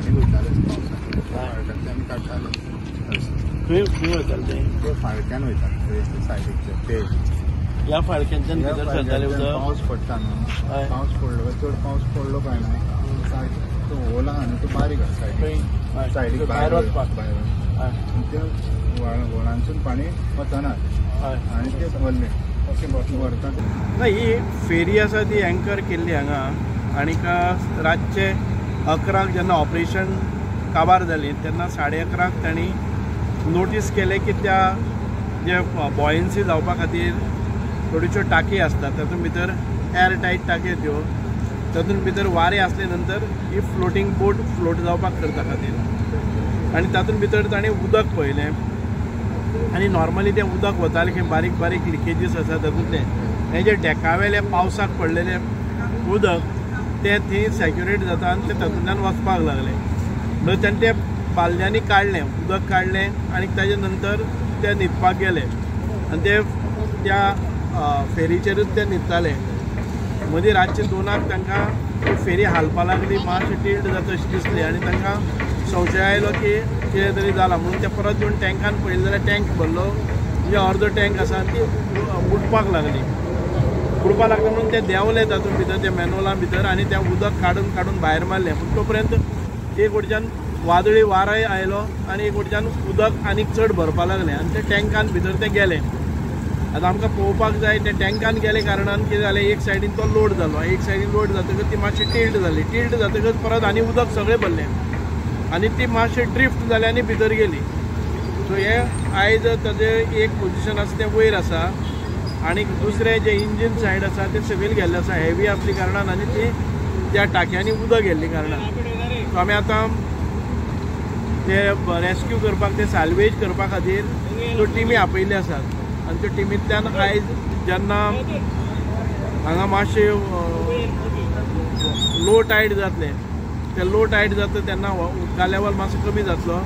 पाणी वयतालें पावसाळ्यात आमी काडटाले खंय वयताले ते फाळक्यान वयताले सायडीकचे ते ह्या फाळक्यांच्यान भितर सरतालें उदक पावस पडटा न्हू पावस पडलो चड पावस पडलो काय ना सारकें तो होल आहा न्हू तो बारीक आसा सायडीक भायर वचपाक भायर ते व्हळांतसून पाणी वचना आनी ते व्हरले अशें व्हरता ना ही फेरी आसा ती एंकर केल्ली हांगा आनीक रातचे 11 जेन्ना ऑपरेशन काबार जाली तेन्ना 11:30 तांणी नोटीस केले की त्या जे बॉयन्सी जावपा खातीर थोड्योश्यो टाकी आसतात तातूंत भितर एअर टायट टाकी त्यो तातूंत भितर वारें आसले नंतर ही फ्लोटींग बोट फ्लोट जावपाक करता खातीर आनी तातूंत भितर ताणें उदक पळयलें आनी नॉर्मली तें उदक वतालें की बारीक बारीक लिकेजीस आसा तातूंतले हे जे डेकावेले पावसाक पडलेले उदक ते थंय सॅच्युरेट जाता आनी ते तातूंतल्यान वचपाक लागले म्हणून ताणें ते बालद्यांनी काडलें उदक काडलें आनी ताजे नंतर ते न्हिदपाक गेले आनी ते त्या फेरीचेरूच ते न्हिदताले मदीं रातचे 2:00 तांकां फेरी हालपा लागली मातशें टिल्ट जाता अशी दिसली आनी तांकां संशय आयलो की कितें तरी जाला म्हणून ते परत येवन टँकान पळयलें जाल्यार टँक भरलो म्हणजे अर्दो टँक आसा ती बुडपाक लागली म्हणून ते देंवले तातूंत भितर त्या मॅन्युअला भितर आनी तें उदक काडून काडून भायर मारलें पूण तो पर्यंत एक वटच्यान वादळी वारोय आयलो आनी एक वटच्यान उदक आनीक चड भरपा लागलें आनी ते टँकान भितर ते गेले आतां आमकां पळोवपाक जाय ते टँकान गेले कारणान कितें जालें एक सायडीन तो लोड जालो एक सायडीन लोड जातकच ती मातशी टिल्ट जाली टिल्ट जातकच परत आनी उदक सगळें भरलें आनी ती मातशी ड्रिफ्ट जाली आनी भितर गेली सो हे आयज ताजें एक पोजिशन आसा तें वयर आसा आनी दुसरें जे इंजीन सायड आसा तें सकयल गेल्लें आसा हेवी आसली कारणान आनी ती त्या टाकयांनी उदक गेल्ली कारणान सो आमी आतां ते रेस्क्यू करपाक ते साल्वेज करपा खातीर त्यो टिमी आपयल्ल्यो आसात आनी त्यो टिमींतल्यान आयज जेन्ना हांगा मातशें लो टायड जातलें ते लो टायड जाता तेन्ना उदका लेवल मातसो कमी जातलो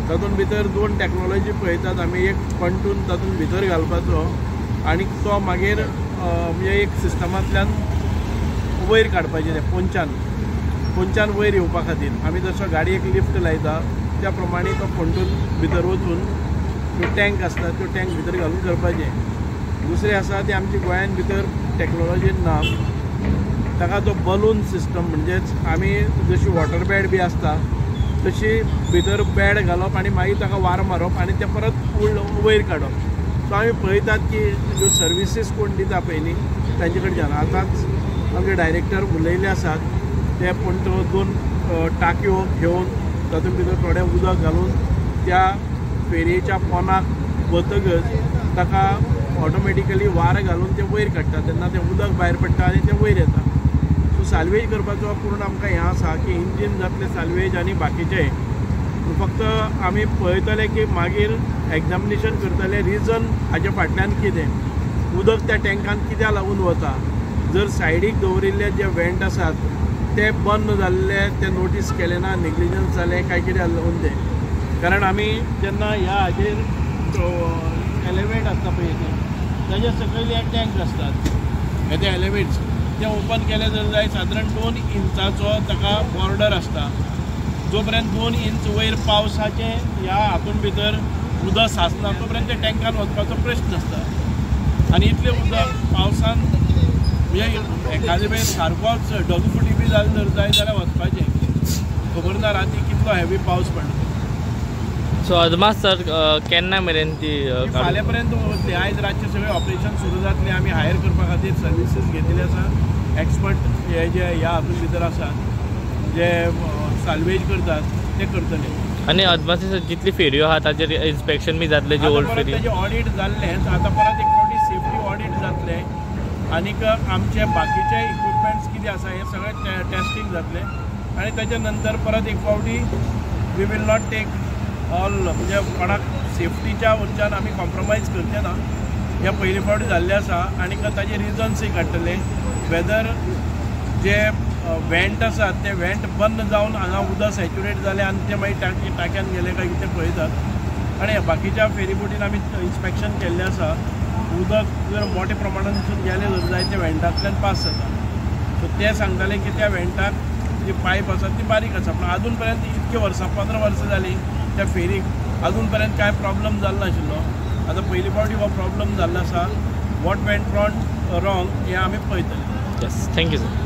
तातूंत भितर 2 टॅक्नोलॉजी पळयतात आमी एक पंटून तातूंत भितर घालपाचो आनी तो मागीर म्हणजे एक सिस्टमांतल्यान वयर काडपाचें तें पोंचान वयर येवपा खातीर आमी जसो गाडयेक लिफ्ट लायता त्या प्रमाणे तो पंटून भितर वचून जो टँक आसता त्यो टँक भितर घालून करपाचें दुसरें आसा ती आमची गोंयान भितर टॅक्नोलॉजीन ना ताका तो बलून सिस्टम म्हणजेच आमी जशी वॉटर बॅड बी आसता तशी भितर बॅड घालप आनी मागीर ताका वारो मारप आनी ते परत वयर काडप सो आमी पळयतात की ज्यो सर्विसीस कोण दिता पयलीं तांचे कडच्यान आतांच आमचे डायरेक्टर उलयल्ले आसात ते पूण तो 2 टाकयो घेवन तातूंत भितर थोडें उदक घालून त्या फेरयेच्या पोंदाक वतकच ताका ऑटोमॅटिकली वारें घालून ते वयर काडटा तेन्ना तें उदक भायर पडटा आनी तें वयर येता सो साल्वेज करपाचो पूर्ण आमकां हें आसा की इंजीन जातलें साल्वेज आनी बाकीचें फक्त आमी पळयतले की मागीर एग्जामिनेशन करतले रिजन हाच्या फाटल्यान कितें उदक त्या टँकान कित्याक लागून वता जर सायडीक दवरिल्ले जे वेंट आसात ते बंद जाल्ले ते नोटीस केले ना नेग्लिजन्स जालें काय कितें लागून तें कारण आमी जेन्ना ह्या हाजेर एलिवेट आसता पळय ताजे सकयल एक टँक आसतात हे ते एलिवेट्स ते ओपन केले जाल्यार सादारण 2 इंचाचो ताका बॉर्डर आसता जो पर्यंत 2 इंच वयर पावसाचे ह्या हातूंत भितर उदक साचना तो पर्यंत त्या टँकान वचपाचो प्रश्न आसता आनी इतलें उदक पावसान म्हणजे एखादे वेळेस सारकोच ढगफुटी बी जाली जर जाय जाल्यार वचपाचें खबर ना राती कितलो हेवी पावस पडलो सो अदमास सर केन्ना मेरेन ती फाल्यां पर्यंत वतली आयज रातचे सगळे ऑपरेशन सुरू जातलें आमी हायर करपा खातीर सर्विसीस घेतिल्ले आसा एक्सपर्ट हे जे ह्या हातूंत भितर आसात जे साल्वेज करतात ते करतले आनी अदमास जितली फेरयो आहा ताजेर इन्स्पेक्शन बी जातले जे ओल्ड फेरी ताजें ऑडिट जाल्लें आतां परत एक फावटी सेफ्टी ऑडिट जातलें आनीक आमचे बाकीचे इक्विपमेंट्स कितें आसा हे सगळें टेस्टींग जातलें आनी ताच्या नंतर परत एक फावटी we will not take all म्हणजे कोणाक सेफ्टीच्या वरच्यान आमी कॉम्प्रोमायज करचे ना हे पयली फावटी जाल्लें आसा आनीक ताजे रिजन्सूय काडटले वेदर जे वेंट आसात ते वेंट बंद जावन हांगा उदक सॅच्युरेट जालें आनी ते मागीर टाक्यान गेले काय कितें पळयतात आनी बाकीच्या फेरीबोटीन आमी इन्स्पेक्शन केल्लें आसा उदक जर मोठ्या प्रमाणांतसून गेलें जर जायत त्या वेंटांतल्यान पास जाता सो ते सांगताले की त्या वेंटाक जी पाईप आसा ती बारीक आसा पूण अजून पर्यंत इतके वर्सां 15 वर्सां जाली त्या फेरीक अजून पर्यंत काय प्रॉब्लम जाल्लो नाशिल्लो. आतां पयली फावटी हो प्रॉब्लम जाल्लो आसा. वॉट वेंट रॉंग हे आमी पळयतले. Yes, thank you sir.